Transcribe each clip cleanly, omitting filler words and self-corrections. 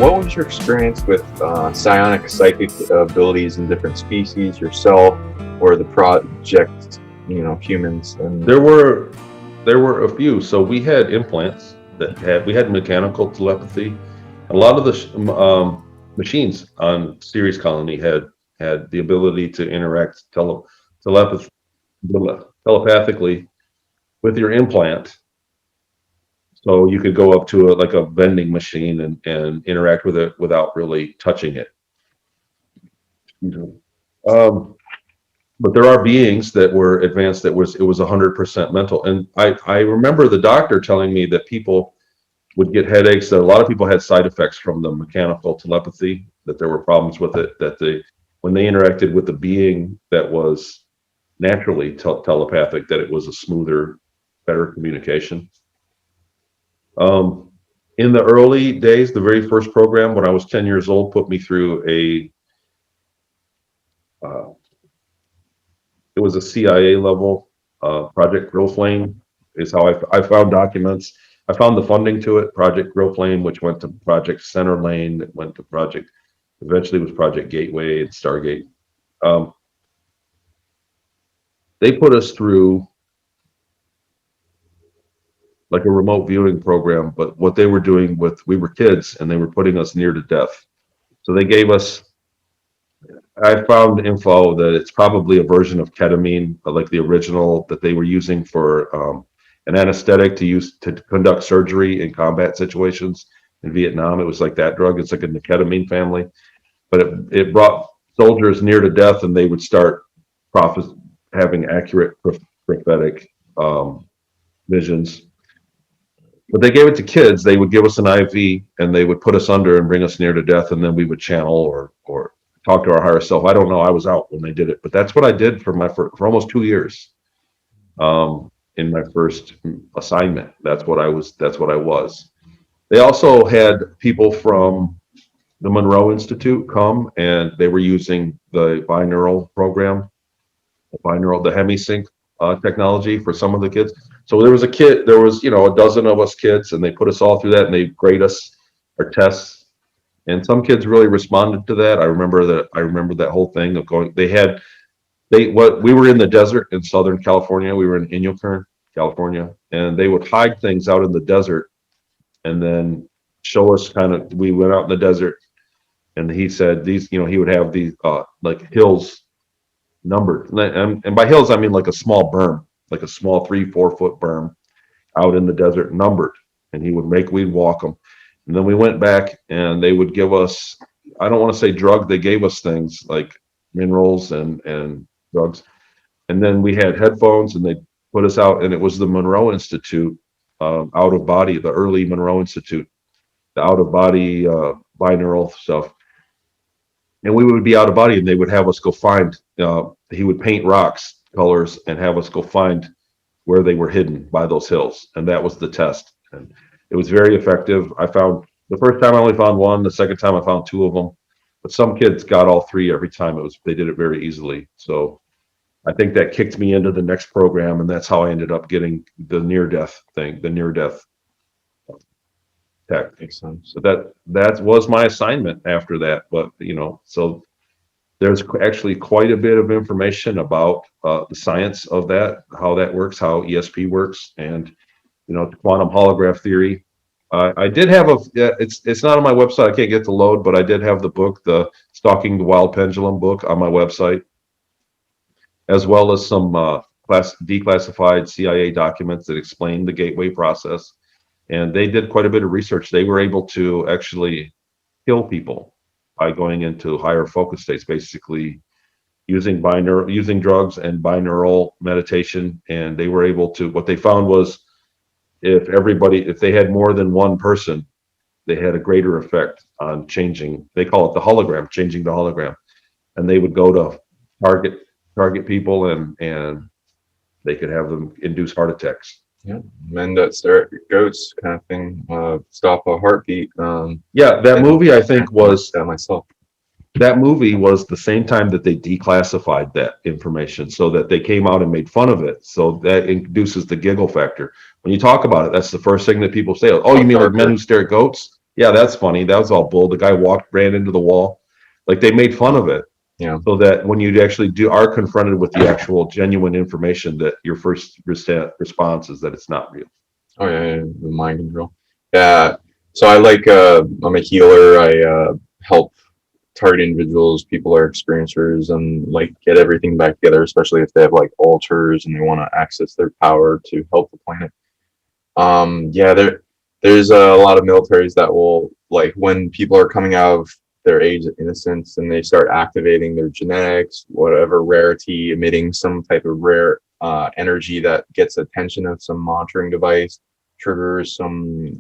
what was your experience with psionic psychic abilities in different species, yourself, or the project, humans? And There were a few. So we had implants we had mechanical telepathy. A lot of the machines on Ceres Colony had the ability to interact telepath, telepathically with your implant. So you could go up to like a vending machine and interact with it without really touching it. Um, but there are beings that were advanced it was 100% mental. And I remember the doctor telling me that people would get headaches, that a lot of people had side effects from the mechanical telepathy, that there were problems with it, that when they interacted with the being that was naturally telepathic, that it was a smoother, better communication. In the early days, the very first program when I was 10 years old put me through it was a CIA level Project Grill Flame is how I found documents. I found the funding to it, Project Grill Flame, which went to Project Center Lane, that went to eventually was Project Gateway and Stargate. They put us through like a remote viewing program, but what they were doing we were kids and they were putting us near to death. So they gave us, I found info that it's probably a version of ketamine, like the original that they were using for an anesthetic to use to conduct surgery in combat situations in Vietnam. It was like that drug. It's like in the ketamine family, but it brought soldiers near to death, and they would start having accurate prophetic visions. But they gave it to kids. They would give us an IV, and they would put us under and bring us near to death, and then we would channel or talk to our higher self. I don't know. I was out when they did it, but that's what I did for almost 2 years. In my first assignment, that's what I was. They also had people from the Monroe Institute come, and they were using the binaural program, the hemisync technology for some of the kids. So there was a dozen of us kids, and they put us all through that, and they grade us our tests. And some kids really responded to that. I remember that whole thing of going. We were in the desert in Southern California. We were in Inyokern, California, and they would hide things out in the desert and then show us we went out in the desert, and he said he would have these like hills numbered. And by hills, I mean like a small berm, like a small 3-4 foot berm out in the desert numbered. And we'd walk them. And then we went back, and they would give us, I don't want to say drug, they gave us things like minerals and drugs. And then we had headphones, and they put us out, and it was the Monroe Institute out of body, the early Monroe Institute, the out of body binaural stuff. And we would be out of body, and they would have us go find, he would paint rocks colors and have us go find where they were hidden by those hills. And that was the test. And it was very effective. I found the first time I only found one, the second time I found 2 of them, but some kids got all 3 every time. They did it very easily. So I think that kicked me into the next program, and that's how I ended up getting the near-death thing, the near-death tech. Makes sense. So that was my assignment after that. But so there's actually quite a bit of information about the science of that, how that works, how ESP works, and quantum holograph theory. I did have it's not on my website. I can't get the load, but I did have the book, the Stalking the Wild Pendulum book, on my website, as well as some declassified CIA documents that explain the gateway process. And they did quite a bit of research. They were able to actually kill people by going into higher focus states, basically using drugs and binaural meditation. And they were able to, what they found was, if they had more than one person, they had a greater effect on changing, they call it the hologram, changing the hologram. And they would go to target people, and they could have them induce heart attacks. Yeah, and that's their goats kind of thing, stop a heartbeat. That movie, I think, was that myself. That movie was the same time that they declassified that information, so that they came out and made fun of it. So that induces the giggle factor. When you talk about it, that's the first thing that people say. Oh, you mean like men who stare at goats? Yeah, that's funny. That was all bull. The guy ran into the wall. Like they made fun of it. Yeah. So that when you actually are confronted with the actual genuine information, that your first response is that it's not real. Oh yeah, the mind control. Yeah. So I like I'm a healer. I help target individuals, people are experiencers, and like get everything back together, especially if they have like altars and they want to access their power to help the planet. Yeah, there's a lot of militaries that will like when people are coming out of their age of innocence and they start activating their genetics, whatever rarity, emitting some type of rare energy that gets attention of some monitoring device, triggers some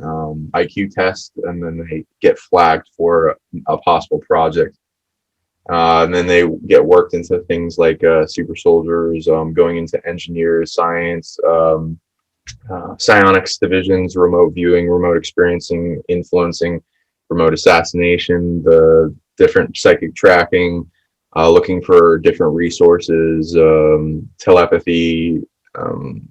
IQ test, and then they get flagged for a possible project. And then they get worked into things like super soldiers, going into engineers, science, psionics divisions, remote viewing, remote experiencing, influencing, remote assassination, the different psychic tracking, looking for different resources, telepathy, um,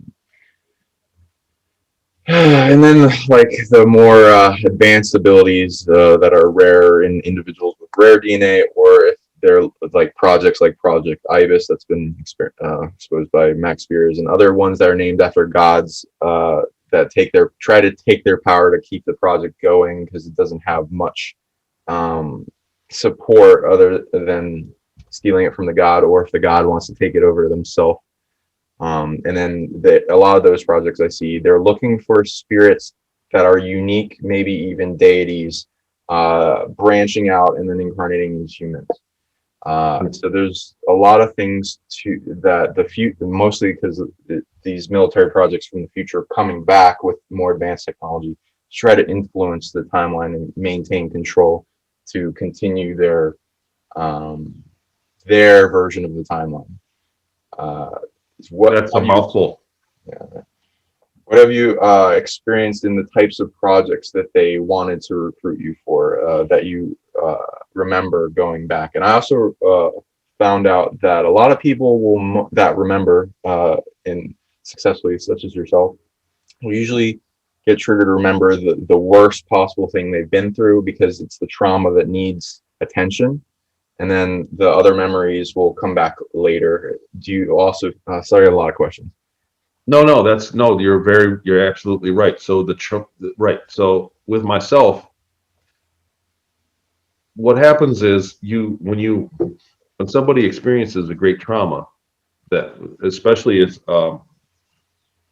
and then like the more advanced abilities that are rare in individuals with rare DNA, or if they're like projects like Project Ibis that's been exposed by Max Spears, and other ones that are named after gods that try to take their power to keep the project going because it doesn't have much um, support other than stealing it from the god, or if the god wants to take it over themselves. And then a lot of those projects I see, they're looking for spirits that are unique, maybe even deities, branching out and then incarnating as humans. So there's a lot of things to that the future, mostly because these military projects from the future are coming back with more advanced technology to try to influence the timeline and maintain control to continue their version of the timeline. Uh, That's a mouthful. Yeah. What have you experienced in the types of projects that they wanted to recruit you for that you remember going back? And I also found out that a lot of people that remember and successfully, such as yourself, will usually get triggered to remember the worst possible thing they've been through because it's the trauma that needs attention. And then the other memories will come back later. Do you also, sorry, a lot of questions. No, no, you're absolutely right. So right. So with myself, what happens is when somebody experiences a great trauma, that especially is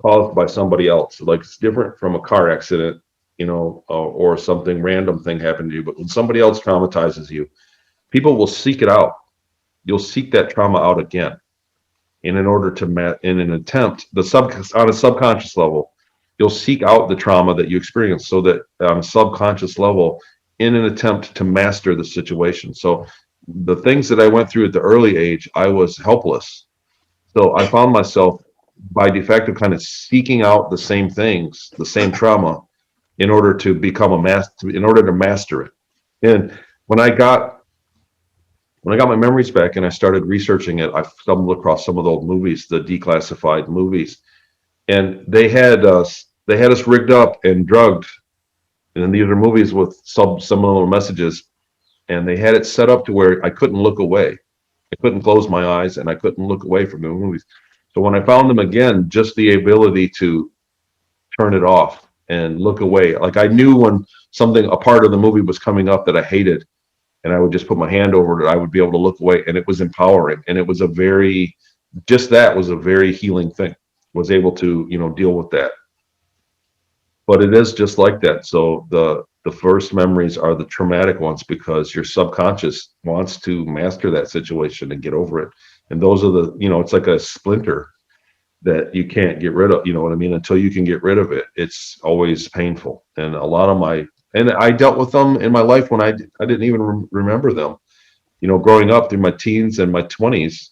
caused by somebody else, like it's different from a car accident, or something random thing happened to you. But when somebody else traumatizes you, people will seek it out. You'll seek that trauma out again. And in order to in an attempt, on a subconscious level, you'll seek out the trauma that you experienced, so that on a subconscious level, in an attempt to master the situation. So the things that I went through at the early age, I was helpless. So I found myself by de facto kind of seeking out the same things, the same trauma, in order to become in order to master it. And when I got my memories back and I started researching it, I stumbled across some of the old movies, the declassified movies, and they had us rigged up and drugged. And these are movies with subliminal messages, and they had it set up to where I couldn't look away. I couldn't close my eyes, and I couldn't look away from the movies. So when I found them again, just the ability to turn it off and look away, like I knew when a part of the movie was coming up that I hated, and I would just put my hand over it, I would be able to look away, and it was empowering. And it was that was a very healing thing. Was able to, deal with that. But it is just like that. So the first memories are the traumatic ones because your subconscious wants to master that situation and get over it. And those are it's like a splinter that you can't get rid of, you know what I mean? Until you can get rid of it, it's always painful. And and I dealt with them in my life when I didn't even remember them. Growing up through my teens and my 20s,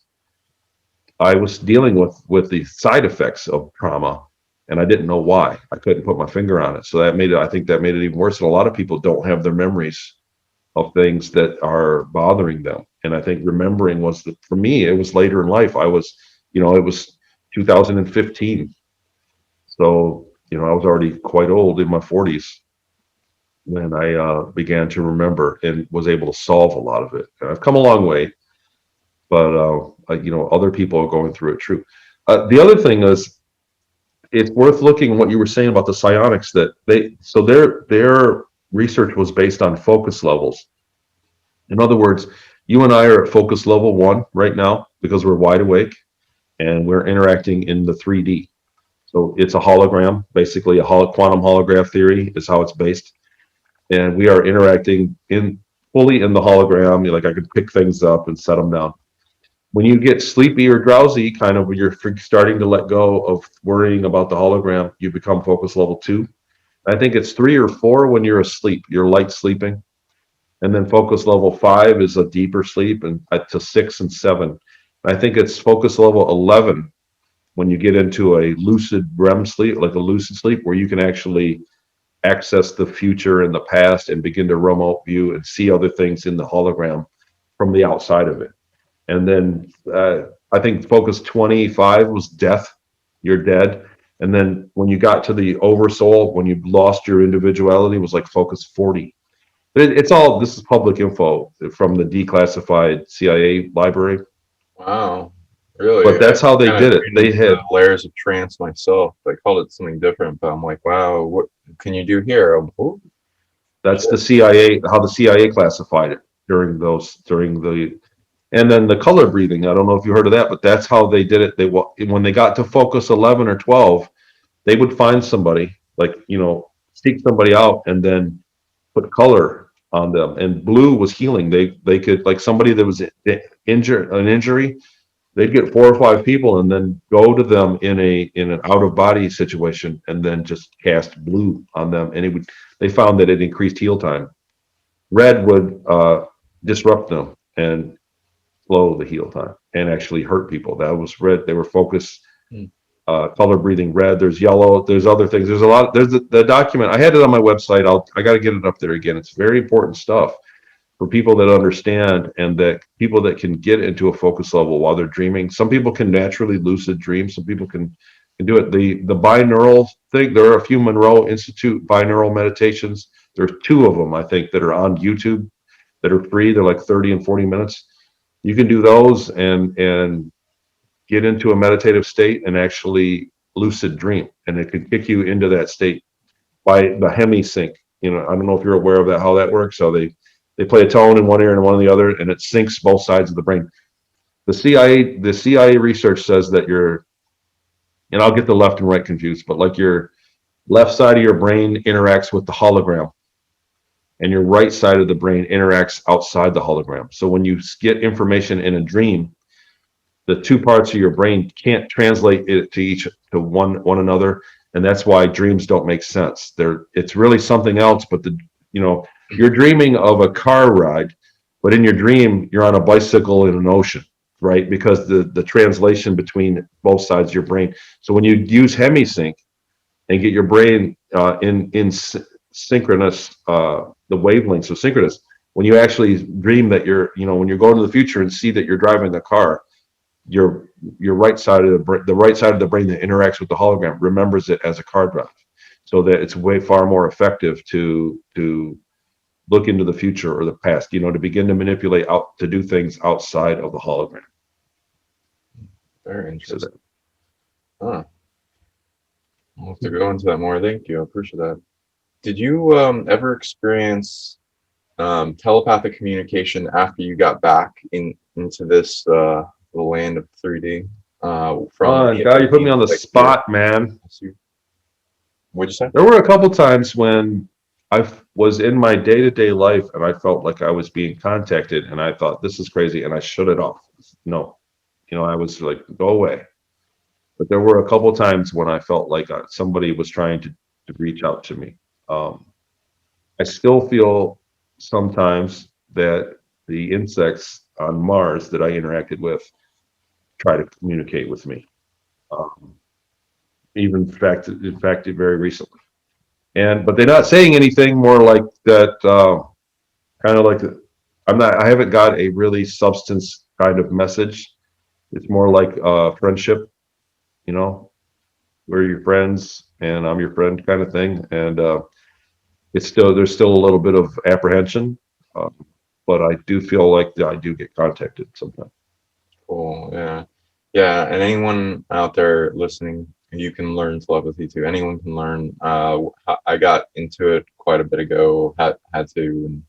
I was dealing with the side effects of trauma, and I didn't know why. I couldn't put my finger on it. So I think that made it even worse. And a lot of people don't have their memories of things that are bothering them. And I think remembering for me, it was later in life. It was 2015. So, I was already quite old in my 40s. when I began to remember and was able to solve a lot of it. And I've come a long way, but other people are going through it. True. The other thing is, it's worth looking at what you were saying about the psionics, that their research was based on focus levels. In other words, you and I are at focus level 1 right now because we're wide awake and we're interacting in the 3D. So it's a hologram, basically quantum holograph theory is how it's based, and we are interacting in fully in the hologram. Like, I could pick things up and set them down. When you get sleepy or drowsy, kind of when you're starting to let go of worrying about the hologram, you become focus level 2. I think it's 3 or 4 when you're asleep, you're light sleeping. And then focus level 5 is a deeper sleep, and to 6 and 7. I think it's focus level 11 when you get into a lucid REM sleep, like a lucid sleep, where you can actually access the future and the past and begin to remote view and see other things in the hologram from the outside of it. And then I think focus 25 was death. You're dead. And then when you got to the oversoul, when you lost your individuality, was like focus 40. It's all, this is public info from the declassified CIA library, Wow. Really? but that's how they Kind of did it. They into had, the layers of trance myself. They called it something different, but I'm like, wow, what can you do here? Oh, that's the CIA, how the CIA classified it during the, and then the color breathing. I don't know if you heard of that, but that's how they did it. When they got to focus 11 or 12, they would find somebody, like, seek somebody out and then put color on them. And blue was healing. They could, like, somebody that was injured, an injury, they'd get 4 or 5 people and then go to them in an out of body situation and then just cast blue on them, and they found that it increased heal time. Red would disrupt them and slow the heal time and actually hurt people. That was red. They were focused, hmm. color breathing red. There's yellow. There's other things. There's a lot. There's the document. I had it on my website. I got to get it up there again. It's very important stuff for people that understand, and that people that can get into a focus level while they're dreaming. Some people can naturally lucid dream. Some people can do it. The binaural thing. There are a few Monroe Institute binaural meditations. There's 2 of them, I think, that are on YouTube that are free. They're like 30 and 40 minutes. You can do those and get into a meditative state and actually lucid dream, and it can kick you into that state by the hemi sync. I don't know if you're aware of that, how that works. So they play a tone in one ear and one in the other, and it syncs both sides of the brain. The CIA research says that and I'll get the left and right confused, but like, your left side of your brain interacts with the hologram, and your right side of the brain interacts outside the hologram. So when you get information in a dream, the 2 parts of your brain can't translate it to one another, and that's why dreams don't make sense. It's really something else, but you're dreaming of a car ride, but in your dream you're on a bicycle in an ocean, right? Because the translation between both sides of your brain. So when you use hemisync and get your brain in synchronous, the wavelengths are synchronous. When you actually dream that when you're going to the future and see that you're driving the car, your right side of the right side of the brain that interacts with the hologram remembers it as a car drive, so that it's way far more effective to look into the future or the past, to begin to manipulate out to do things outside of the hologram. Very interesting. Huh. I'll have to go into that more. Thank you. I appreciate that. Did you ever experience telepathic communication after you got back into this the land of 3D? From God, you put me on the like spot, man. What'd you say? There were a couple times when I was in my day-to-day life and I felt like I was being contacted, and I thought, this is crazy, and I shut it off. No, I was like, go away. But there were a couple times when I felt like somebody was trying to reach out to me. I still feel sometimes that the insects on Mars that I interacted with try to communicate with me. Um, Even in fact, very recently. But they're not saying anything more like that. Kind of like I haven't got a really substance kind of message. It's more like friendship, we're your friends and I'm your friend kind of thing. And there's still a little bit of apprehension, uh, but I do feel like I do get contacted sometimes. Cool. Yeah. Yeah. And anyone out there listening, you can learn telepathy too. Anyone can learn. I got into it quite a bit ago. Had to.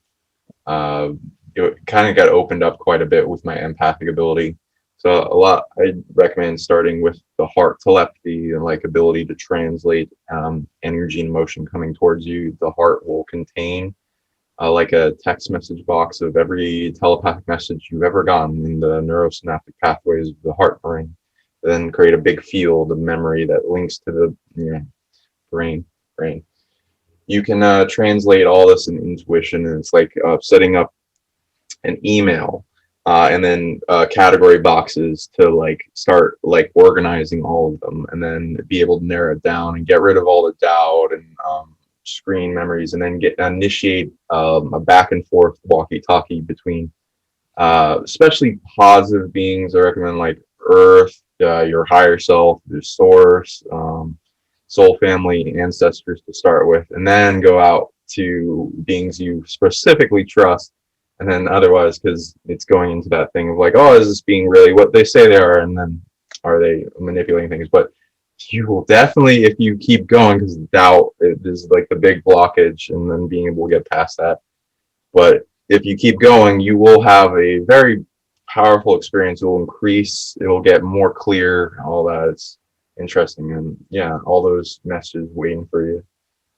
And, it kind of got opened up quite a bit with my empathic ability. So a lot. I recommend starting with the heart telepathy and like ability to translate energy and motion coming towards you. The heart will contain like a text message box of every telepathic message you've ever gotten in the neurosynaptic pathways of the heart brain. Then create a big field of memory that links to the brain. You can translate all this in intuition, and it's like setting up an email and then category boxes to like start like organizing all of them, and then be able to narrow it down and get rid of all the doubt and screen memories, and then initiate a back and forth walkie-talkie between especially positive beings. I recommend like Earth, your higher self, your source, soul family, ancestors to start with, and then go out to beings you specifically trust. And then otherwise, because it's going into that thing of like, oh, is this being really what they say they are? And then are they manipulating things? But you will definitely, if you keep going, because doubt is like the big blockage, and then being able to get past that. But if you keep going, you will have a very powerful experience. It will increase, it will get more clear, all that. It's interesting. And yeah, all those messages waiting for you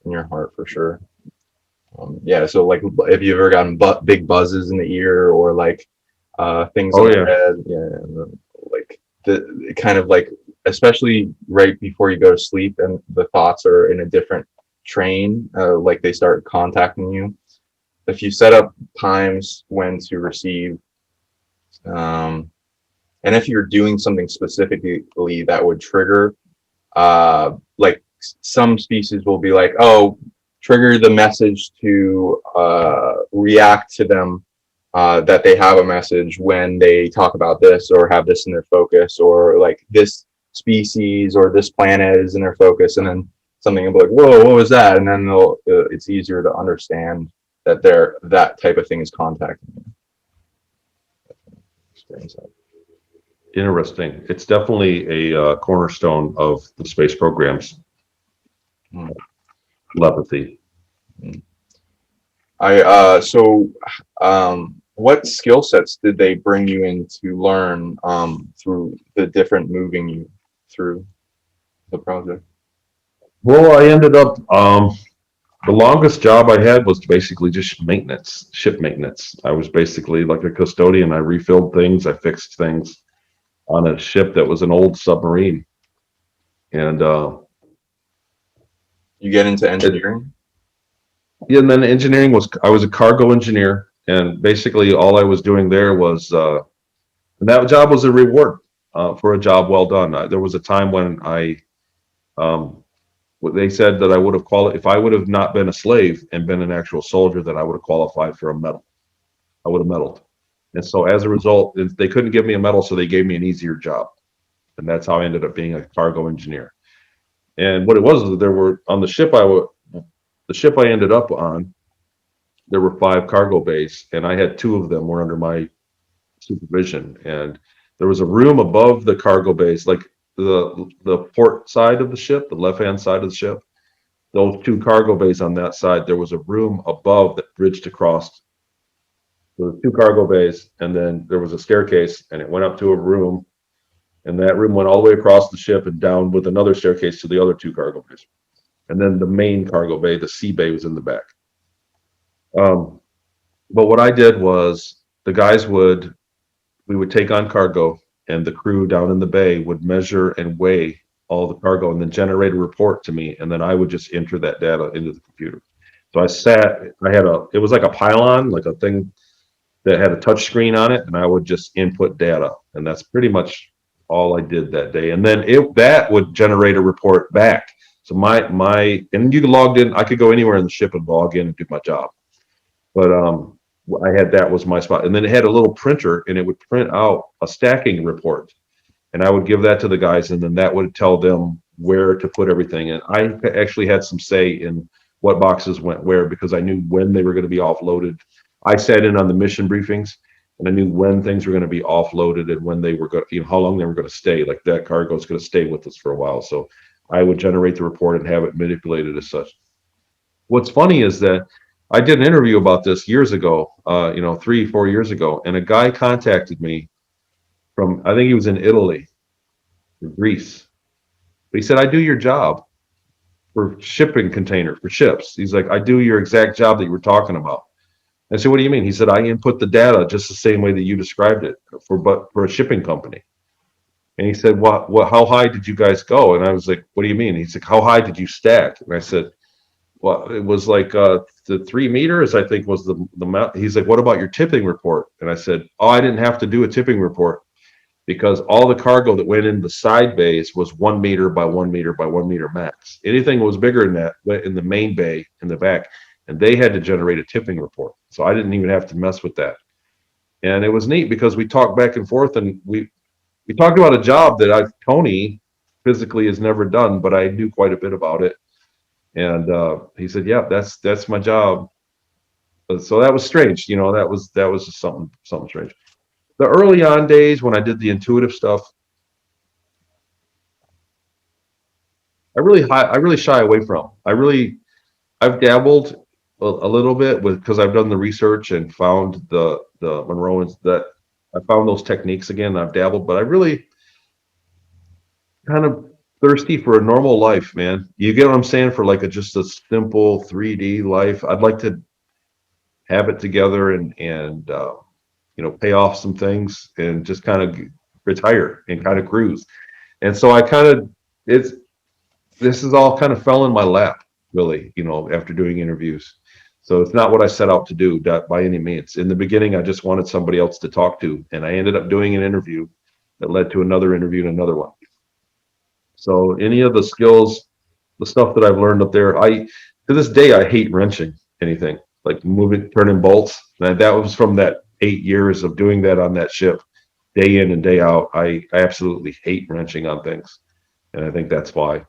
in your heart for sure. Yeah, so like if you've ever gotten big buzzes in the ear, or like things Oh in the yeah. head, yeah, like the kind of like, especially right before you go to sleep and the thoughts are in a different train, like they start contacting you. If you set up times when to receive, and if you're doing something specifically that would trigger, like some species will be like, oh, trigger the message to react to them, that they have a message when they talk about this or have this in their focus, or like this species or this planet is in their focus, and then something will be like, whoa, what was that? And then it's easier to understand that that type of thing is contacting you. Experience that. Interesting. It's definitely a cornerstone of the space programs. Mm. Telepathy. What skill sets did they bring you in to learn through the different moving you through the project? Well, I ended up, the longest job I had was basically just maintenance, ship maintenance. I was basically like a custodian. I refilled things, I fixed things on a ship that was an old submarine. And You get into engineering? yeah, and then engineering I was a cargo engineer, and basically all I was doing there was, and that job was a reward for a job well done. There was a time when they said that I would have if I would have not been a slave and been an actual soldier, that I would have qualified for a medal. I would have medaled. And so as a result, they couldn't give me a medal, so they gave me an easier job. And that's how I ended up being a cargo engineer. And what it was is that there were on the ship I ended up on, there were 5 cargo bays, and I had 2 of them were under my supervision. And there was a room above the cargo bays, like the port side of the ship, the left-hand side of the ship. Those 2 cargo bays on that side, there was a room above that bridged across. There were 2 cargo bays, and then there was a staircase, and it went up to a room, and that room went all the way across the ship and down with another staircase to the other 2 cargo bays. And then the main cargo bay, the sea bay, was in the back. But what I did was we would take on cargo, and the crew down in the bay would measure and weigh all the cargo and then generate a report to me, and then I would just enter that data into the computer. So it was like a pylon, like a thing that had a touch screen on it, and I would just input data, and that's pretty much all I did that day. And then that would generate a report back. So and you logged in, I could go anywhere in the ship and log in and do my job. But that was my spot. And then it had a little printer, and it would print out a stacking report. And I would give that to the guys, and then that would tell them where to put everything. And I actually had some say in what boxes went where, because I knew when they were going to be offloaded. I sat in on the mission briefings, and I knew when things were going to be offloaded and when they were going, how long they were going to stay. Like that cargo is going to stay with us for a while. So I would generate the report and have it manipulated as such. What's funny is that I did an interview about this years ago, 3, 4 years ago, and a guy contacted me from, I think he was in Italy, or Greece. But he said, I do your job for shipping container, for ships. He's like, I do your exact job that you were talking about. I said, what do you mean? He said, I input the data just the same way that you described it for a shipping company. And he said, how high did you guys go? And I was like, what do you mean? He's like, how high did you stack? And I said, well, it was like the 3 meters, I think was the amount. He's like, what about your tipping report? And I said, oh, I didn't have to do a tipping report because all the cargo that went in the side bays was 1 meter by 1 meter by 1 meter max. Anything that was bigger than that went in the main bay in the back, and they had to generate a tipping report. So I didn't even have to mess with that. And it was neat because we talked back and forth, and we talked about a job that Tony physically has never done, but I knew quite a bit about it. And he said, yeah, that's my job. So that was strange. That was just something strange. The early on days when I did the intuitive stuff, I really shy away from. I've dabbled a little bit because I've done the research and found the Monroeans, that I found those techniques again. I've dabbled, but I really kind of thirsty for a normal life, man. You get what I'm saying? For like just a simple 3D life. I'd like to have it together and pay off some things and just kind of retire and kind of cruise. And so this is all kind of fell in my lap, really, after doing interviews. So it's not what I set out to do by any means. In the beginning, I just wanted somebody else to talk to, and I ended up doing an interview that led to another interview and another one. So any of the skills, the stuff that I've learned up there, to this day, I hate wrenching anything, like moving, turning bolts. That was from that 8 years of doing that on that ship, day in and day out. I absolutely hate wrenching on things, and I think that's why.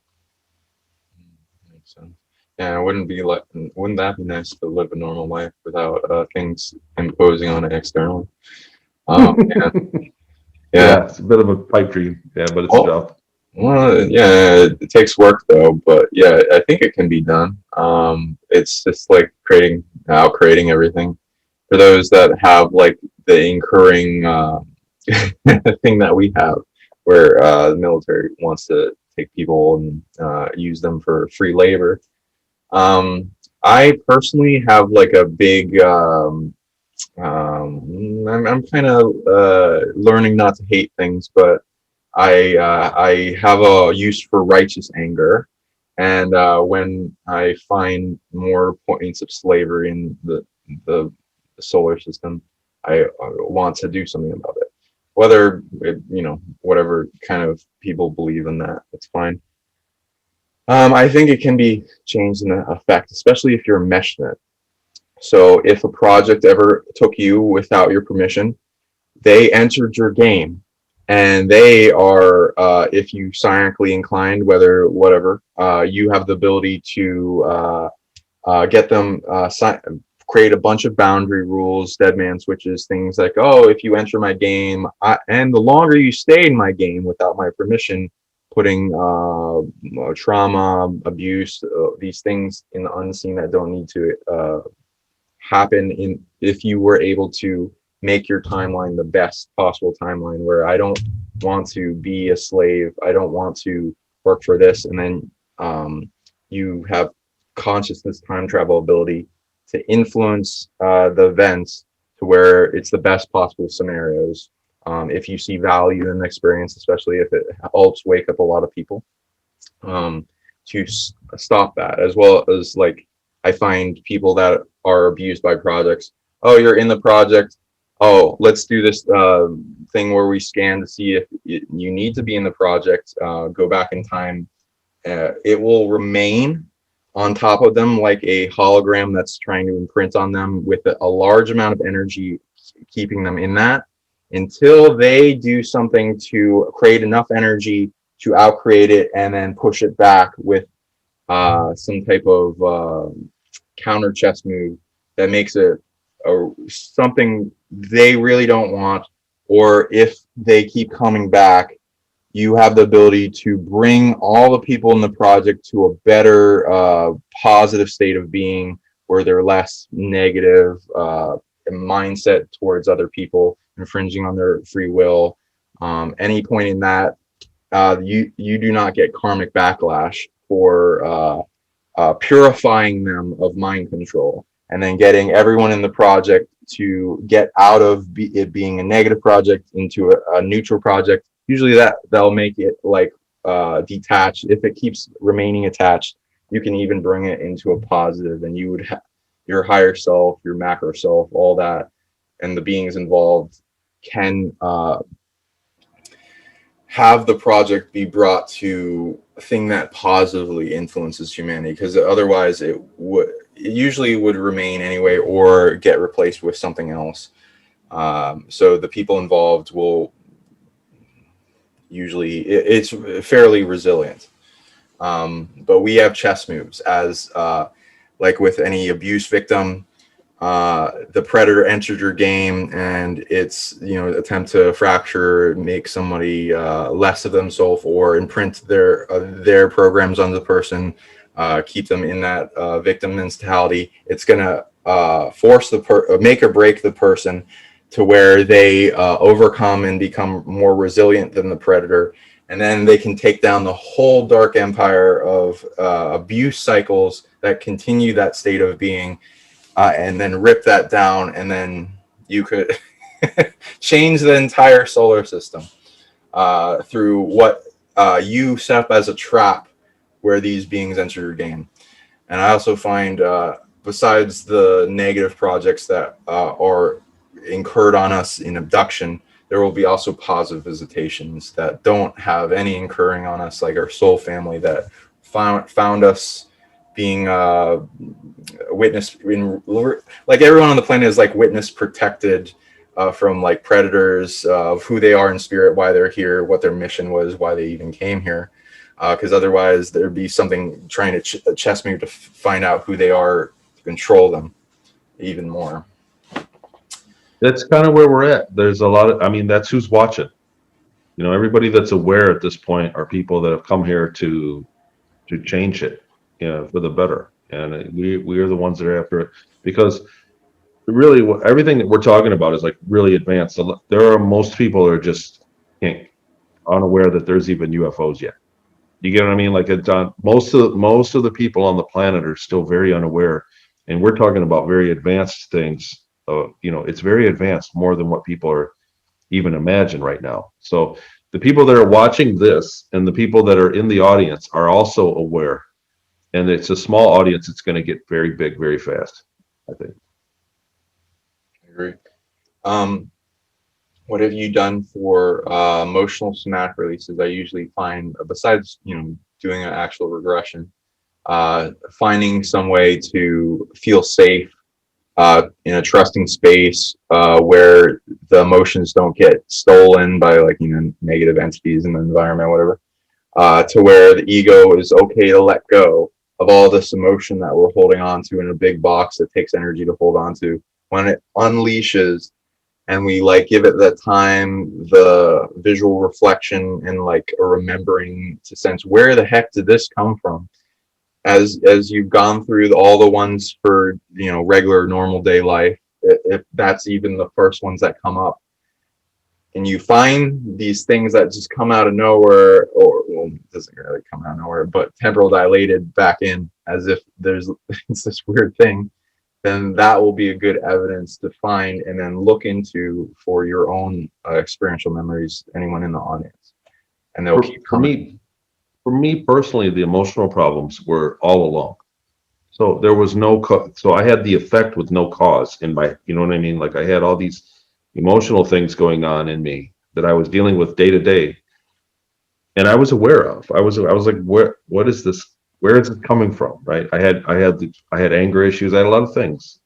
Makes sense. Yeah, wouldn't that be nice to live a normal life without things imposing on it externally? Yeah. Yeah, it's a bit of a pipe dream. Yeah, but it's tough. Well, yeah, it takes work though, but yeah, I think it can be done. It's just like creating everything. For those that have like the incurring thing that we have, where the military wants to take people and use them for free labor. I personally have like a big. I'm kind of learning not to hate things, but I have a use for righteous anger, and when I find more points of slavery in the solar system, I want to do something about it. Whether whatever kind of people believe in that, it's fine. I think it can be changed in effect, especially if you're a mesh net. So if a project ever took you without your permission, they entered your game, and they are, if you psionically inclined, whatever, you have the ability to get them create a bunch of boundary rules, dead man switches, things like, oh, if you enter my game, and the longer you stay in my game without my permission, putting trauma, abuse, these things in the unseen that don't need to happen, if you were able to make your timeline the best possible timeline, where I don't want to be a slave, I don't want to work for this, and then you have consciousness time travel ability to influence the events to where it's the best possible scenarios. If you see value in the experience, especially if it helps wake up a lot of people, to stop that, as well as like I find people that are abused by projects. Oh, you're in the project. Oh, let's do this thing where we scan to see if you need to be in the project. Go back in time. It will remain on top of them like a hologram that's trying to imprint on them with a large amount of energy, keeping them in that until they do something to create enough energy to outcreate it and then push it back with some type of counter chess move that makes it something they really don't want, or if they keep coming back, you have the ability to bring all the people in the project to a better positive state of being, where they're less negative mindset towards other people, infringing on their free will. Any point in that, you do not get karmic backlash for purifying them of mind control, and then getting everyone in the project to get out of it being a negative project into a neutral project. Usually that'll make it like detached. If it keeps remaining attached, you can even bring it into a positive, and you would have your higher self, your macro self, all that, and the beings involved can have the project be brought to a thing that positively influences humanity, because otherwise it usually would remain anyway or get replaced with something else. So the people involved will usually, it's fairly resilient. But we have chess moves as like with any abuse victim. The predator entered your game, and it's attempt to fracture, make somebody less of themselves, or imprint their programs on the person, keep them in that victim mentality. It's gonna force make or break the person to where they overcome and become more resilient than the predator, and then they can take down the whole dark empire of abuse cycles that continue that state of being. And then rip that down, and then you could change the entire solar system through what you set up as a trap where these beings enter your game. And I also find, besides the negative projects that are incurred on us in abduction, there will be also positive visitations that don't have any incurring on us, like our soul family that found us being witness in, like everyone on the planet is like witness protected from like predators of who they are in spirit, why they're here, what their mission was, why they even came here, because otherwise there'd be something trying to chess move to find out who they are, to control them even more. That's kind of where we're at. There's a lot of, I mean, that's who's watching. Everybody that's aware at this point are people that have come here to change it, for the better. And we are the ones that are after it, because really everything that we're talking about is like really advanced. There are most people are just unaware that there's even UFOs yet. You get what I mean? Like most of the people on the planet are still very unaware, and we're talking about very advanced things. It's very advanced, more than what people are even imagine right now. So the people that are watching this and the people that are in the audience are also aware, and it's a small audience. It's going to get very big very fast, I think. I agree. What have you done for emotional somatic releases? I usually find, besides doing an actual regression, finding some way to feel safe in a trusting space where the emotions don't get stolen by like negative entities in the environment, whatever, to where the ego is okay to let go of all this emotion that we're holding on to in a big box that takes energy to hold on to. When it unleashes, and we like give it the time, the visual reflection, and like a remembering to sense, where the heck did this come from? As you've gone through all the ones for regular normal day life, if that's even the first ones that come up, and you find these things that just come out of nowhere, or well, it doesn't really come out of nowhere, but temporal dilated back in, as if there's it's this weird thing, then that will be a good evidence to find and then look into for your own experiential memories, anyone in the audience, and they'll keep coming. For me personally, the emotional problems were all along. So there was so I had the effect with no cause in my, you know what I mean? Like I had all these emotional things going on in me that I was dealing with day to day, and I was aware of. I was like, what is this? Where is it coming from? Right? I had anger issues. I had a lot of things.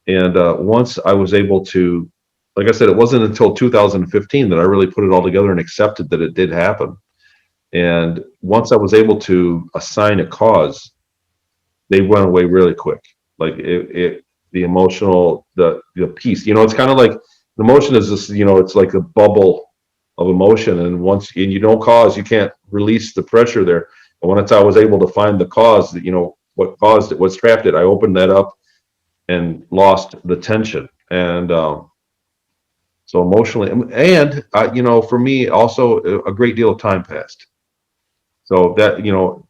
And once I was able to, like I said, it wasn't until 2015 that I really put it all together and accepted that it did happen. And once I was able to assign a cause, they went away really quick. Like the emotional, the peace. It's kind of like the emotion is this. It's like a bubble of emotion, and once you don't cause, you can't release the pressure there. And once I was able to find the cause, that what caused it, what's trapped it, I opened that up and lost the tension. And so emotionally, and for me also a great deal of time passed. So that,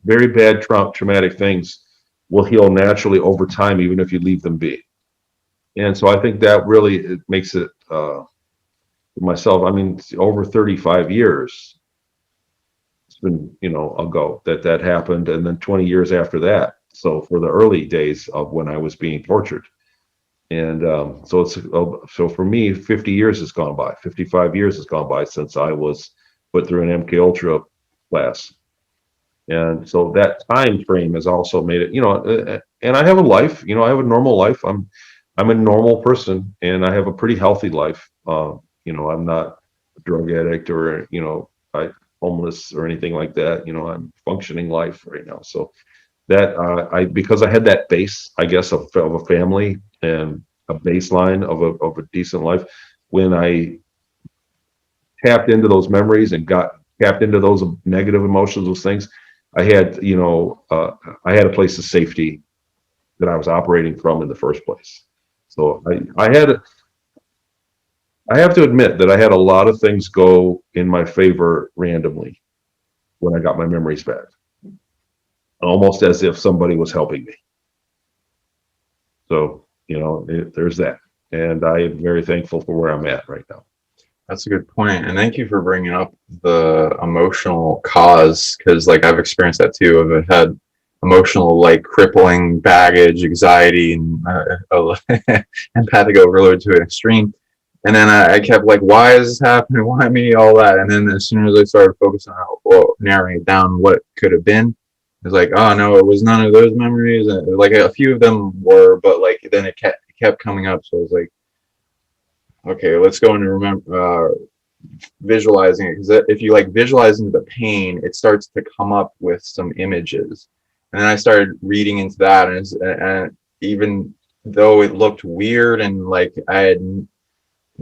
very bad traumatic things will heal naturally over time, even if you leave them be. And so I think that really it makes it, myself, I mean, it's over 35 years, it's been, ago that happened. And then 20 years after that. So for the early days of when I was being tortured. And so for me, 50 years has gone by, 55 years has gone by since I was put through an MK Ultra class. And so that time frame has also made it, and I have a life, I have a normal life. I'm a normal person, and I have a pretty healthy life. I'm not a drug addict or, homeless or anything like that. I'm functioning life right now. So that because I had that base, I guess, of a family and a baseline of a decent life, when I tapped into those memories and got tapped into those negative emotions, those things, I had, I had a place of safety that I was operating from in the first place. So I have to admit that I had a lot of things go in my favor randomly when I got my memories back, almost as if somebody was helping me. So, there's that. And I am very thankful for where I'm at right now. That's a good point, and thank you for bringing up the emotional cause, because like I've experienced that too. I've had emotional like crippling baggage, anxiety, and empathic overload to an extreme. And then I kept like, why is this happening? Why me? All that. And then as soon as I started focusing on narrowing it down what could have been, it was like, oh no, it was none of those memories. And, like a few of them were, but like then it kept coming up. So I was like, okay, let's go into visualizing it, because if you like visualizing the pain, it starts to come up with some images. And then I started reading into that, and even though it looked weird and like I had,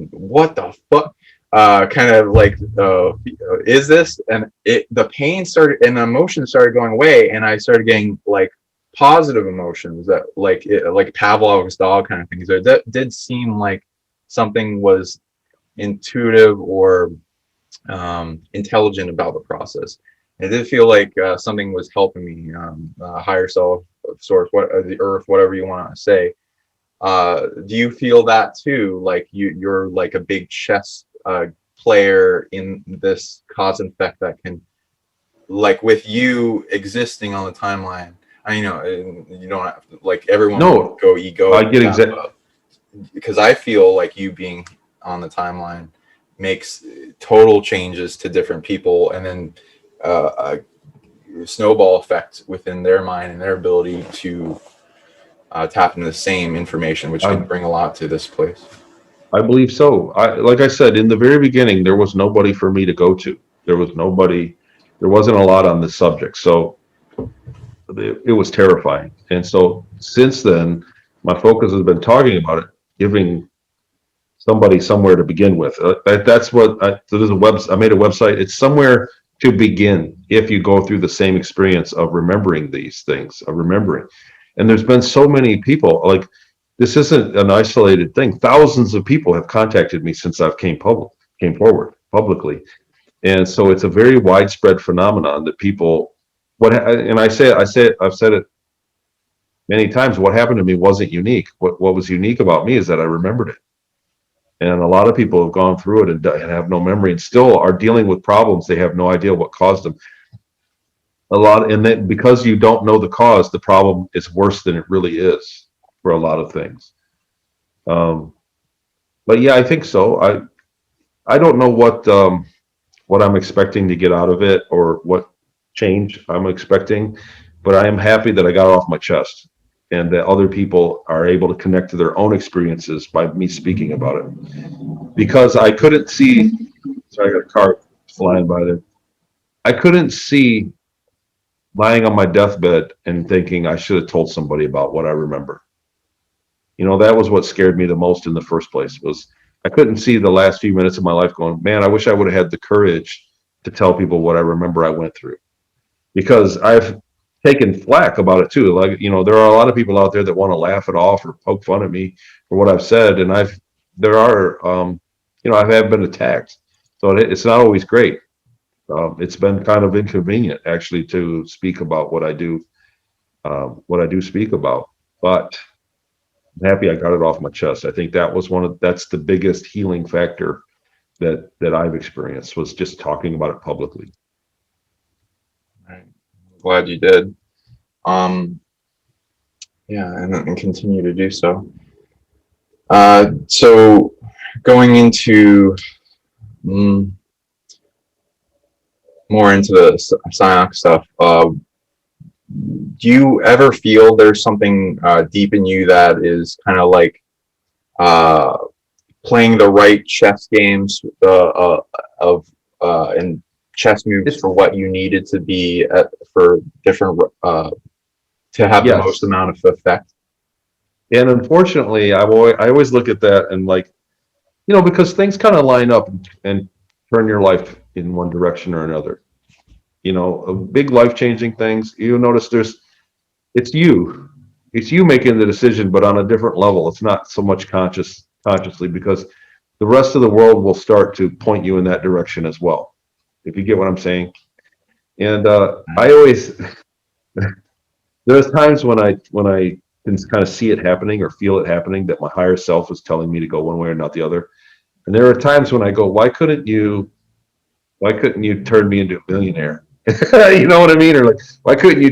what the fuck, kind of like, is this? And the pain started and the emotions started going away, and I started getting like positive emotions that like Pavlov's dog kind of things. So that did seem like something was intuitive or intelligent about the process. It did feel like something was helping me, higher self, source, the earth, whatever you want to say. Do you feel that too? Like you're like a big chess player in this cause and effect that can, like with you existing on the timeline. I know you don't have to, like everyone No, go ego. I get exactly. Because I feel like you being on the timeline makes total changes to different people, and then a snowball effect within their mind and their ability to tap into the same information, which can bring a lot to this place. I believe so. Like I said, in the very beginning, there was nobody for me to go to. There was nobody, there wasn't a lot on this subject. So it was terrifying. And so since then, my focus has been talking about it, giving somebody somewhere to begin with. That's what so there's I made a website. It's somewhere to begin if you go through the same experience of remembering these things, of remembering. And there's been so many people, like, this isn't an isolated thing. Thousands of people have contacted me since I've came forward publicly. And so it's a very widespread phenomenon that people, and I've said it many times, what happened to me wasn't unique. What was unique about me is that I remembered it. And a lot of people have gone through it and have no memory and still are dealing with problems. They have no idea what caused them. And then because you don't know the cause, the problem is worse than it really is for a lot of things. But yeah, I think so. I don't know what I'm expecting to get out of it or what change I'm expecting, but I am happy that I got it off my chest and that other people are able to connect to their own experiences by me speaking about it. Because I couldn't see, sorry, I got a car flying by there. I couldn't see lying on my deathbed and thinking I should have told somebody about what I remember. You know, that was what scared me the most in the first place, was I couldn't see the last few minutes of my life going, man, I wish I would have had the courage to tell people what I remember I went through. Because I've taken flack about it too. Like, you know, there are a lot of people out there that want to laugh it off or poke fun at me for what I've said. And there are, you know, I have been attacked. So it's not always great. It's been kind of inconvenient actually to speak about what I do speak about. But I'm happy I got it off my chest. I think that's the biggest healing factor that I've experienced, was just talking about it publicly. Right. Glad you did. Yeah, and continue to do so. So going into more into the Psionic stuff, do you ever feel there's something deep in you that is kind of like playing the right chess games and chess moves for what you needed to be for different to have the most Yes. amount of effect? And unfortunately, I always look at that and, like, you know, because things kind of line up and turn your life in one direction or another. You know, big life-changing things. You notice it's you making the decision, but on a different level. It's not so much consciously, because the rest of the world will start to point you in that direction as well, if you get what I'm saying. And I always there's times when I can kind of see it happening or feel it happening, that my higher self is telling me to go one way or not the other. And there are times when I go, why couldn't you turn me into a millionaire? You know what I mean? Or like, why couldn't you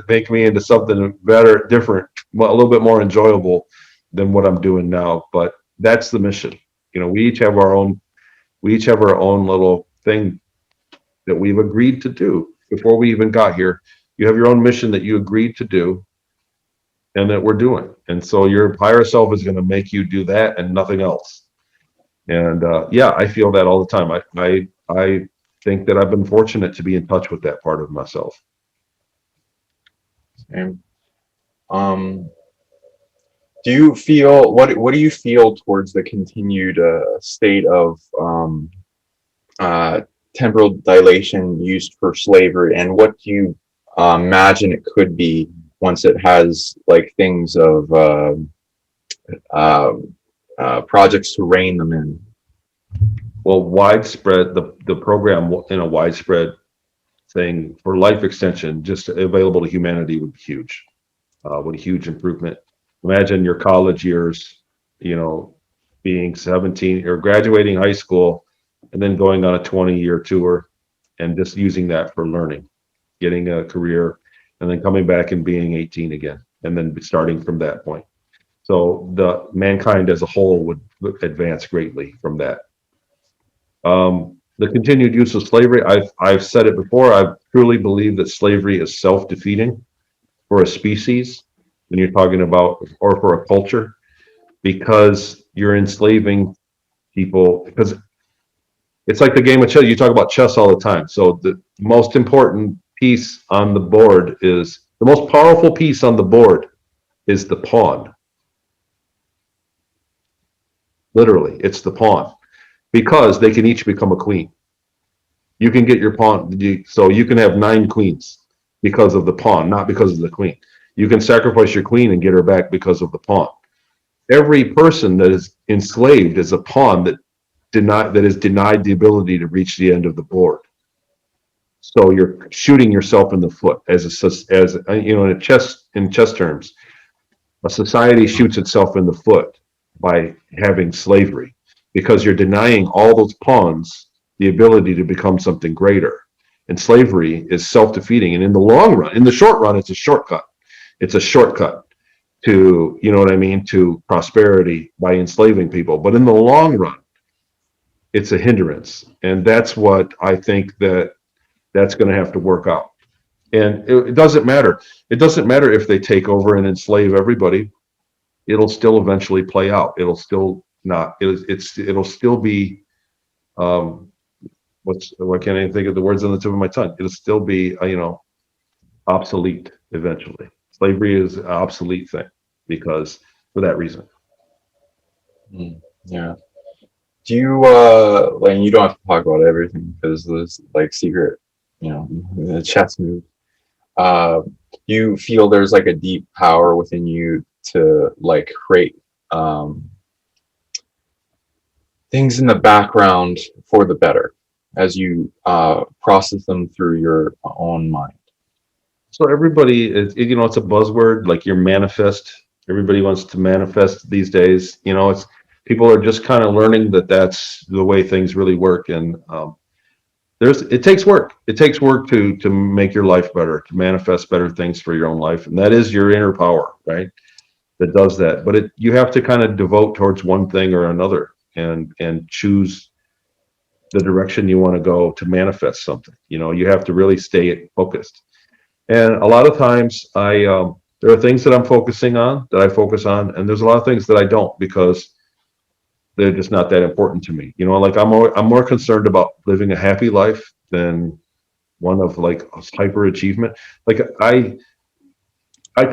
make me into something better, different, a little bit more enjoyable than what I'm doing now? But that's the mission. You know, we each have our own little thing that we've agreed to do before we even got here. You have your own mission that you agreed to do and that we're doing. And so your higher self is going to make you do that and nothing else. And yeah, I feel that all the time. I think that I've been fortunate to be in touch with that part of myself. And do you feel what do you feel towards the continued state of temporal dilation used for slavery, and what do you imagine it could be once it has like things of projects to rein them in? Well, widespread, the program in a widespread thing for life extension, just available to humanity, would be huge. Would a huge improvement. Imagine your college years, you know, being 17 or graduating high school and then going on a 20-year tour and just using that for learning, getting a career, and then coming back and being 18 again, and then starting from that point. So the mankind as a whole would advance greatly from that. The continued use of slavery, I've said it before, I truly believe that slavery is self-defeating for a species when you're talking about, or for a culture, because you're enslaving people. Because it's like the game of chess. You talk about chess all the time. So the most important piece on the board is, the most powerful piece on the board is the pawn. Literally, it's the pawn, because they can each become a queen. You can get your pawn, so you can have 9 queens because of the pawn, not because of the queen. You can sacrifice your queen and get her back because of the pawn. Every person that is enslaved is a pawn that is denied the ability to reach the end of the board. So you're shooting yourself in the foot, as you know, in chess terms, a society shoots itself in the foot by having slavery, because you're denying all those pawns the ability to become something greater. And slavery is self-defeating. And in the long run, in the short run, it's a shortcut. It's a shortcut to, you know what I mean, to prosperity by enslaving people. But in the long run, it's a hindrance. And that's what I think that's going to have to work out. And it doesn't matter. It doesn't matter if they take over and enslave everybody. It'll still eventually play out. It'll still not. It'll still be why can't I think of the words on the tip of my tongue? It'll still be, obsolete eventually. Slavery is an obsolete thing because for that reason. Mm, yeah. Do you like you don't have to talk about everything because there's like secret, the chess move. You feel there's like a deep power within you to like create um things in the background for the better as you process them through your own mind. So everybody is, it's a buzzword, like your manifest. Everybody wants to manifest these days. It's people are just kind of learning that that's the way things really work. And it takes work. It takes work to make your life better, to manifest better things for your own life, and that is your inner power, right? That does that. But you have to kind of devote towards one thing or another, and choose the direction you want to go to manifest something. You have to really stay focused. And a lot of times there are things that I'm focusing on that I focus on, and there's a lot of things that I don't because they're just not that important to me. Like I'm more concerned about living a happy life than one of like hyper achievement. Like I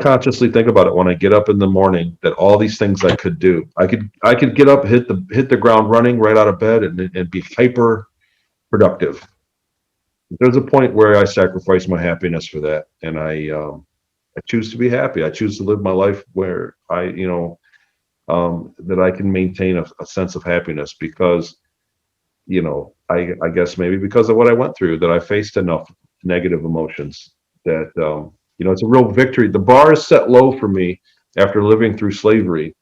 consciously think about it when I get up in the morning that all these things I could do. I could get up, hit the ground running right out of bed and be hyper productive. There's a point where I sacrifice my happiness for that, and I choose to be happy. I choose to live my life where that I can maintain a sense of happiness because, I guess maybe because of what I went through, that I faced enough negative emotions that, it's a real victory. The bar is set low for me after living through slavery.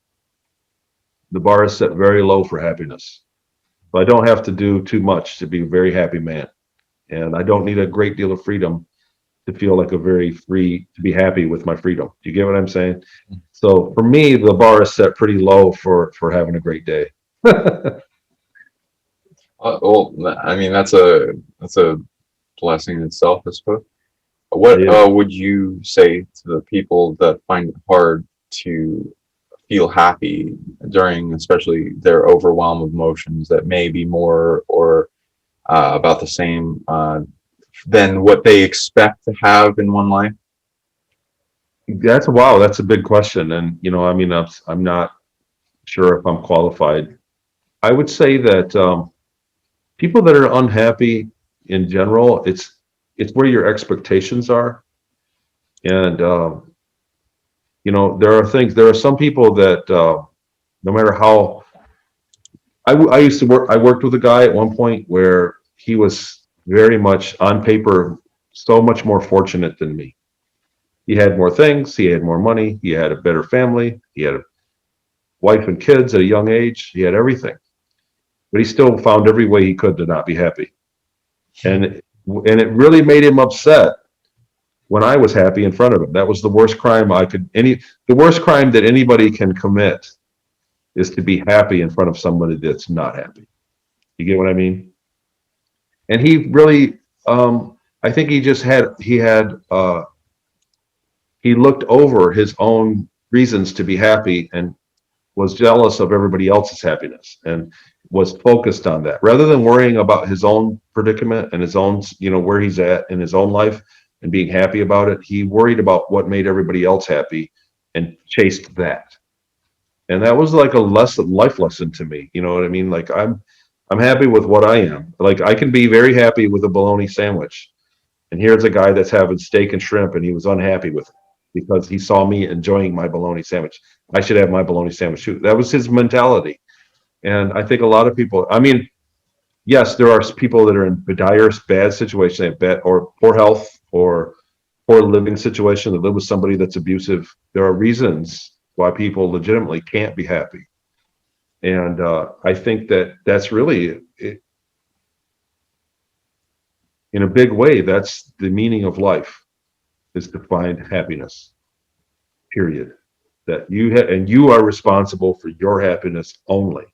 The bar is set very low for happiness. So I don't have to do too much to be a very happy man. And I don't need a great deal of freedom to feel like a very free, to be happy with my freedom. Do you get what I'm saying? So for me, the bar is set pretty low for having a great day. Well, I mean that's a blessing in itself, I suppose. What It is. would you say to the people that find it hard to feel happy during, especially their overwhelm of emotions that may be more or about the same than what they expect to have in one life? Wow, that's a big question. And I mean, I'm not sure if I'm qualified. I would say that people that are unhappy in general, it's where your expectations are. And there are some people that no matter how I used to work, I worked with a guy at one point where he was very much on paper so much more fortunate than me. He had more things, he had more money, he had a better family, he had a wife and kids at a young age, he had everything. But he still found every way he could to not be happy. And it really made him upset when I was happy in front of him. That was the worst crime the worst crime that anybody can commit is to be happy in front of somebody that's not happy. You get what I mean? And he really, I think he looked over his own reasons to be happy and was jealous of everybody else's happiness and was focused on that rather than worrying about his own predicament and his own, where he's at in his own life and being happy about it. He worried about what made everybody else happy and chased that. And that was like a life lesson to me. You know what I mean? Like I'm happy with what I am. Like I can be very happy with a bologna sandwich. And here's a guy that's having steak and shrimp and he was unhappy with it because he saw me enjoying my bologna sandwich. I should have my bologna sandwich too. That was his mentality. And I think a lot of people, I mean, yes, there are people that are in dire, bad situations, they have bad or poor health or poor living situation, that live with somebody that's abusive. There are reasons why people legitimately can't be happy. And I think that that's really, in a big way, that's the meaning of life, is to find happiness, period. That and you are responsible for your happiness only.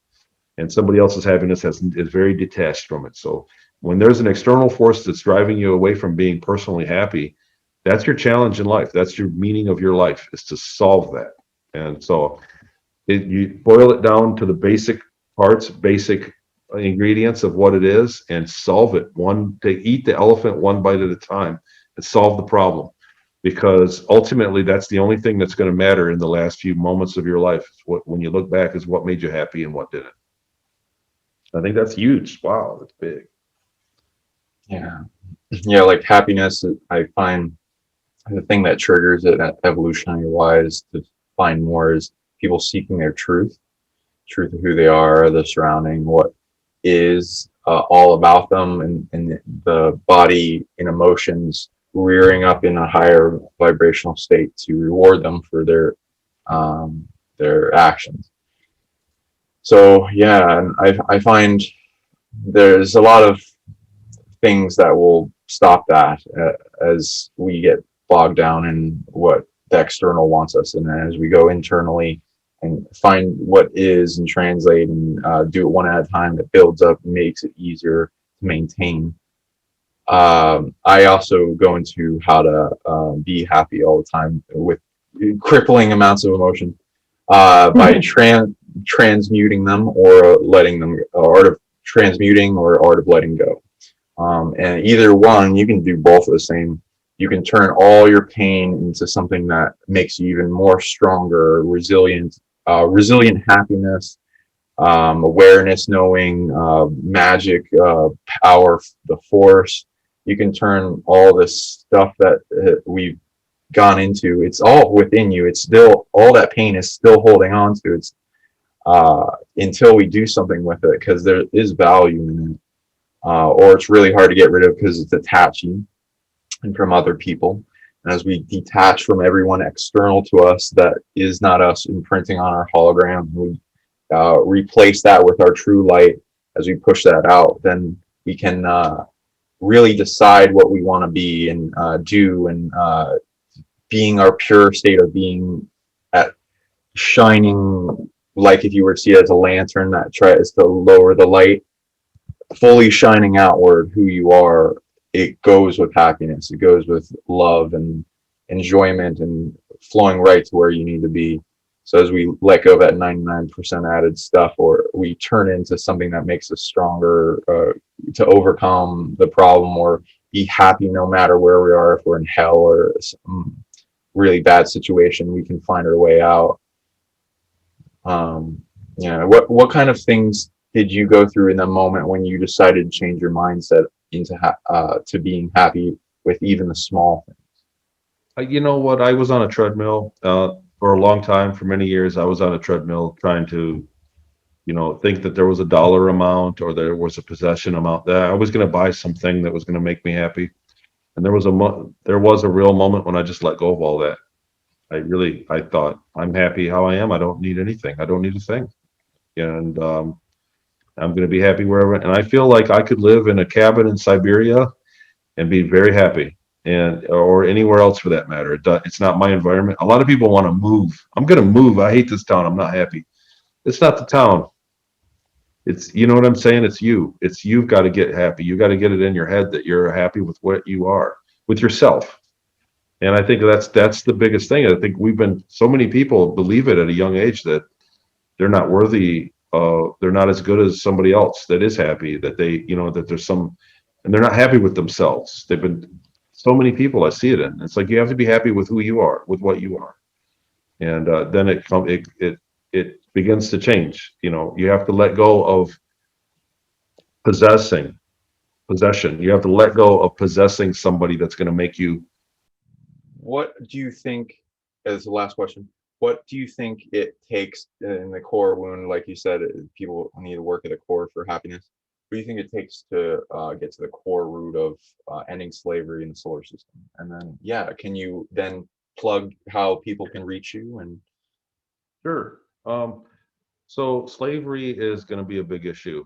And somebody else's happiness is very detached from it. So when there's an external force that's driving you away from being personally happy, that's your challenge in life. That's your meaning of your life, is to solve that. And so you boil it down to the basic parts, basic ingredients of what it is and solve it one to eat the elephant one bite at a time and solve the problem, because ultimately that's the only thing that's going to matter in the last few moments of your life. What, when you look back, is what made you happy and what didn't. I think that's huge. Wow, that's big. Yeah. Yeah, like happiness, I find the thing that triggers it evolutionary wise to find more is people seeking their truth of who they are, the surrounding, what is all about them, and the body and emotions rearing up in a higher vibrational state to reward them for their actions. So yeah, and I find there's a lot of things that will stop that as we get bogged down in what the external wants us, and as we go internally and find what is and translate and do it one at a time, it builds up and makes it easier to maintain. I also go into how to be happy all the time with crippling amounts of emotion by transmuting them or letting them, art of transmuting or art of letting go. And either one, you can do both the same. You can turn all your pain into something that makes you even more stronger, resilient happiness, awareness, knowing, magic, power, the force. You can turn all this stuff that we've gone into. It's all within you. It's still, all that pain is still holding on to. It's until we do something with it, because there is value in it. Or it's really hard to get rid of because it's attaching and from other people. And as we detach from everyone external to us that is not us imprinting on our hologram, we replace that with our true light. As we push that out, then we can really decide what we want to be and do, and being our pure state of being at shining, like if you were to see it as a lantern that tries to lower the light, fully shining outward who you are. It goes with happiness, it goes with love and enjoyment and flowing right to where you need to be. So as we let go of that 99% added stuff, or we turn into something that makes us stronger, to overcome the problem or be happy no matter where we are. If we're in hell or some really bad situation, we can find our way out. Yeah, what kind of things did you go through in the moment when you decided to change your mindset into to being happy with even the small things? You know what? I was on a treadmill for a long time. For many years, I was on a treadmill trying to, think that there was a dollar amount or there was a possession amount that I was going to buy something that was going to make me happy. And there was a real moment when I just let go of all that. I thought, I'm happy how I am. I don't need anything. I don't need a thing. And I'm going to be happy wherever. And I feel like I could live in a cabin in Siberia and be very happy, and or anywhere else for that matter. It's not my environment. A lot of people want to move. I'm going to move. I hate this town. I'm not happy. It's not the town. It's, you know what I'm saying? It's you. It's, you've got to get happy. You got to get it in your head that you're happy with what you are, with yourself. And I think that's the biggest thing. I think so many people believe it at a young age that they're not worthy. They're not as good as somebody else that is happy, that that there's some, and they're not happy with themselves. They've been, so many people I see it in. It's like you have to be happy with who you are, with what you are, and then it begins to change. You have to let go of possessing possession. You have to let go of possessing somebody that's going to make you. What do you think, as the last question, what do you think it takes in the core wound? Like you said, people need to work at the core for happiness. What do you think it takes to get to the core root of ending slavery in the solar system? And then, yeah, can you then plug how people can reach you? And Sure. So slavery is going to be a big issue.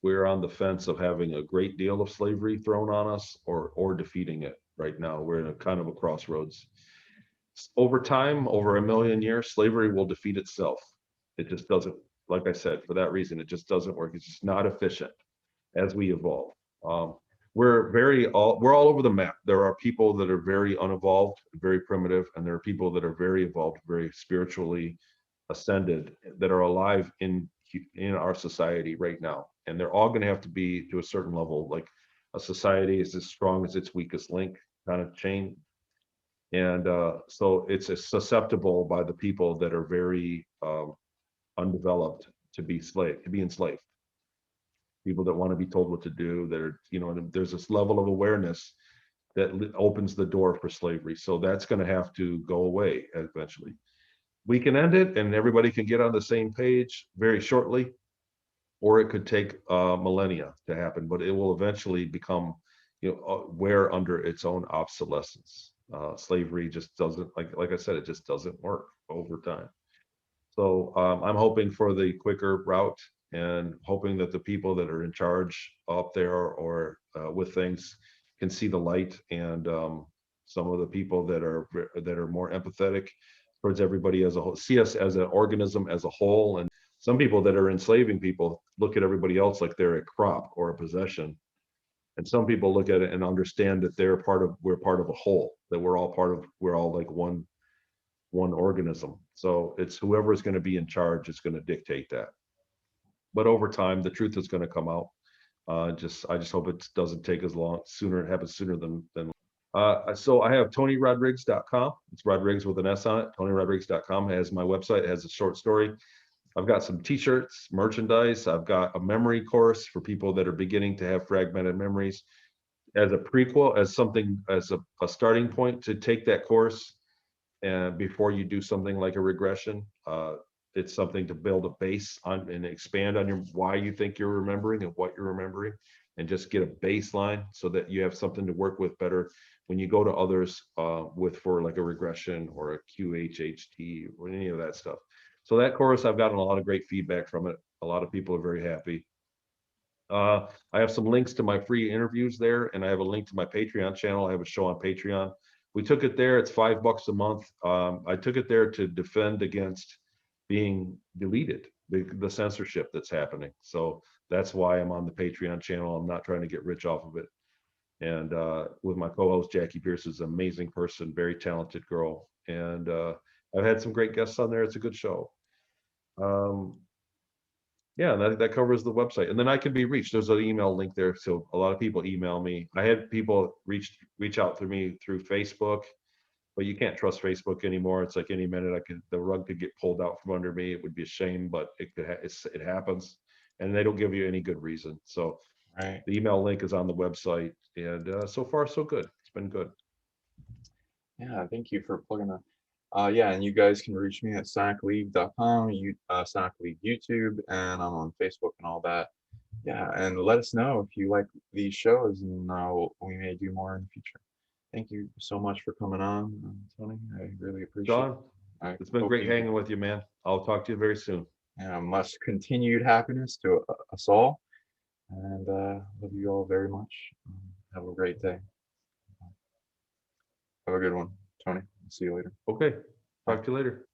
We're on the fence of having a great deal of slavery thrown on us, or defeating it. Right now, we're in a kind of a crossroads. Over time, over a million years, slavery will defeat itself. It just doesn't, like I said, for that reason, it just doesn't work. It's just not efficient as we evolve. Um, we're all over the map. There are people that are very unevolved, very primitive, and there are people that are very evolved, very spiritually ascended, that are alive in our society right now. and they're all going to have to be to a certain level. Like a society is as strong as its weakest link kind of chain. And so it's susceptible by the people that are very undeveloped to be enslaved. People that want to be told what to do, that are, and there's this level of awareness that opens the door for slavery. So that's going to have to go away eventually. We can end it and everybody can get on the same page very shortly, or it could take millennia to happen, but it will eventually become, wear under its own obsolescence. Slavery just doesn't, like I said, it just doesn't work over time. So I'm hoping for the quicker route, and hoping that the people that are in charge up there or with things can see the light, and some of the people that are more empathetic towards everybody as a whole, see us as an organism as a whole. And some people that are enslaving people look at everybody else like they're a crop or a possession. And some people look at it and understand that we're part of a whole, that we're all like one organism. So it's whoever is going to be in charge is going to dictate that. But over time, the truth is going to come out. I just hope it doesn't take as long, sooner. It happens sooner than. So I have TonyRodrigues.com. It's Rodrigues with an S on it. TonyRodrigues.com has my website. It has a short story. I've got some T-shirts, merchandise. I've got a memory course for people that are beginning to have fragmented memories. As a prequel, as a starting point to take that course, and before you do something like a regression, it's something to build a base on and expand on why you think you're remembering and what you're remembering, and just get a baseline so that you have something to work with better when you go to others for like a regression or a QHHT or any of that stuff. So that course, I've gotten a lot of great feedback from it. A lot of people are very happy. I have some links to my free interviews there, and I have a link to my Patreon channel. I have a show on Patreon. We took it there. It's $5 a month. I took it there to defend against being deleted, the censorship that's happening. So that's why I'm on the Patreon channel. I'm not trying to get rich off of it. And with my co-host, Jackie Pierce, is an amazing person, very talented girl. And I've had some great guests on there. It's a good show. Yeah, that covers the website. And then I can be reached. There's an email link there. So a lot of people email me. I had people reach out to me through Facebook, but you can't trust Facebook anymore. It's like any minute the rug could get pulled out from under me. It would be a shame, but it happens, and they don't give you any good reason. So Right. the email link is on the website, and so far so good. It's been good. Yeah, thank you for plugging that. Yeah, and you guys can reach me at PsionicLeague.com, Sonic League YouTube, and I'm on Facebook and all that. Yeah, and let us know if you like these shows, and we may do more in the future. Thank you so much for coming on, Tony. I really appreciate it. John, I it's been hope great hanging with you, man. I'll talk to you very soon. much continued happiness to us all, and love you all very much. Have a great day. Have a good one, Tony. See you later. Okay, talk to you later.